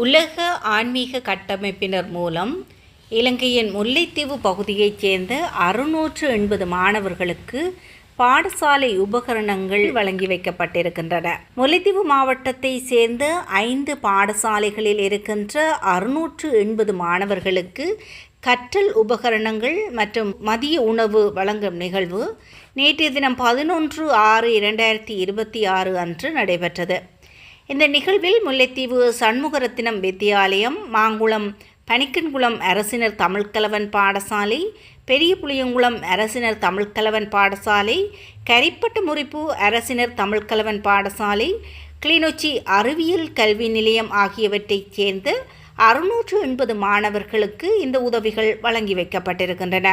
உலக ஆன்மீக கட்டமைப்பினர் மூலம் இலங்கையின் முல்லைத்தீவு பகுதியைச் சேர்ந்த 680 மாணவர்களுக்கு பாடசாலை உபகரணங்கள் வழங்கி வைக்கப்பட்டிருக்கின்றன. முல்லைத்தீவு மாவட்டத்தை சேர்ந்த 5 பாடசாலைகளில் இருக்கின்ற 680 மாணவர்களுக்கு கற்றல் உபகரணங்கள் மற்றும் மதிய உணவு வழங்கும் நிகழ்வு நேற்றைய தினம் 11/6/2026 அன்று நடைபெற்றது. இந்த நிகழ்வில் முல்லைத்தீவு சண்முகரத்தினம் வித்தியாலயம், மாங்குளம் பனிக்கன்குளம் அரசினர் தமிழ்கலவன் பாடசாலை, பெரிய புளியங்குளம் அரசினர் தமிழ்கலவன் பாடசாலை, கரிப்பட்டு முறிப்பு அரசினர் தமிழ்கலவன் பாடசாலை, கிளிநொச்சி அறிவியல் கல்வி நிலையம் ஆகியவற்றைச் சேர்ந்த 680 மாணவர்களுக்கு இந்த உதவிகள் வழங்கி வைக்கப்பட்டிருக்கின்றன.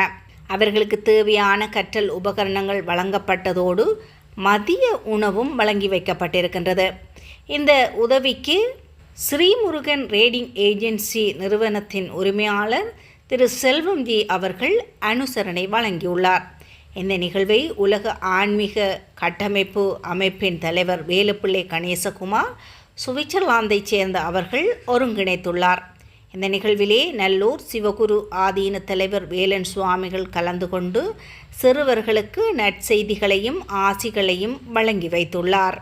அவர்களுக்கு தேவையான கற்றல் உபகரணங்கள் வழங்கப்பட்டதோடு மதிய உணவும் வழங்கி வைக்கப்பட்டிருக்கின்றது. இந்த உதவிக்கு ஸ்ரீமுருகன் ரேடிங் ஏஜென்சி நிறுவனத்தின் உரிமையாளர் திரு செல்வம் ஜி அவர்கள் அனுசரணை வழங்கியுள்ளார். இந்த நிகழ்வை உலக ஆன்மீக கட்டமைப்பு அமைப்பின் தலைவர் வேலுப்பிள்ளை கணேசகுமார் சுவிட்சர்லாந்தைச் சேர்ந்த அவர்கள் ஒருங்கிணைத்துள்ளார். இந்த நிகழ்விலே நல்லூர் சிவகுரு ஆதீன தலைவர் வேலன் சுவாமிகள் கலந்து கொண்டு சிறுவர்களுக்கு நற்செய்திகளையும் ஆசிகளையும் வழங்கி வைத்துள்ளார்.